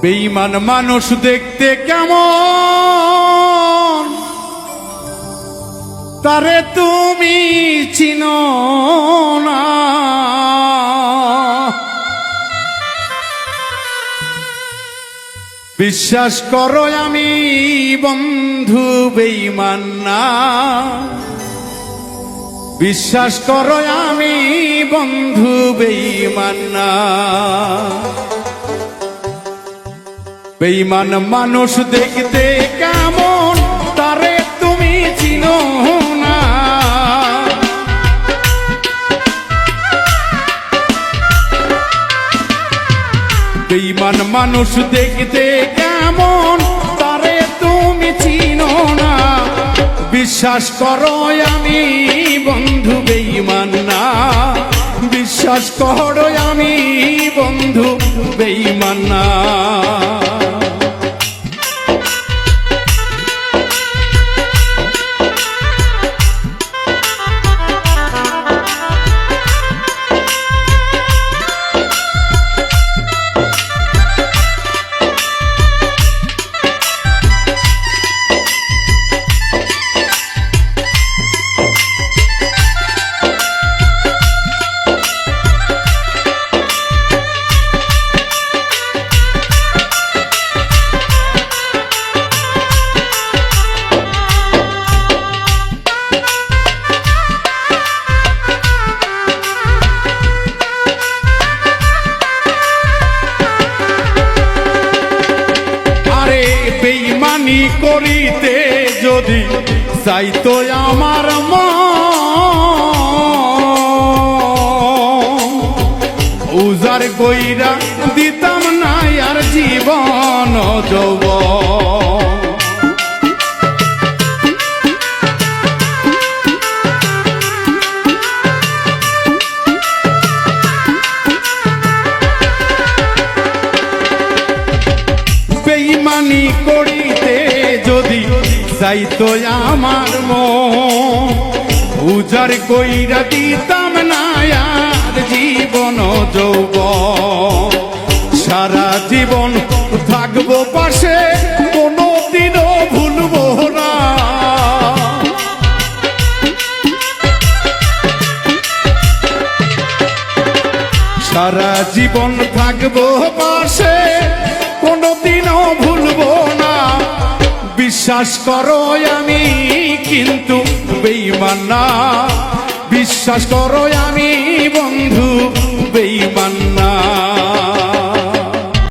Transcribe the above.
বেঈমান মানুষ দেখতে কেমন তারে তুমি চিনো না। বিশ্বাস করো আমি বন্ধু বেঈমান না, বিশ্বাস করো আমি বন্ধু বেঈমান না। বেঈমান মানুষ দেখতে কেমন তারে তুমি চিনো না। বেঈমান মানুষ দেখতে কেমন তারে তুমি চিনো না। বিশ্বাস করো আমি বন্ধু বেঈমান না, বিশ্বাস করো আমি বন্ধু বেঈমান না। বেঈমানি করিতে যদি চাইতো আমার মন, উজার কইরা দিতাম না আর জীবন যৌবন। বেঈমানি করিতে যদি চাইতো আমার মন, উজার কইরা দিতাম না আর জীবন যৌবন। সারা জীবন থাকবো পাশে, কোনোদিনও ভুলবো না। সারা জীবন থাকবো পাশে, কোনোদিনও ভুলবো না। বিশ্বাস করো আমি কিন্তু বেঈমান না, বিশ্বাস করো আমি বন্ধু বেঈমান না।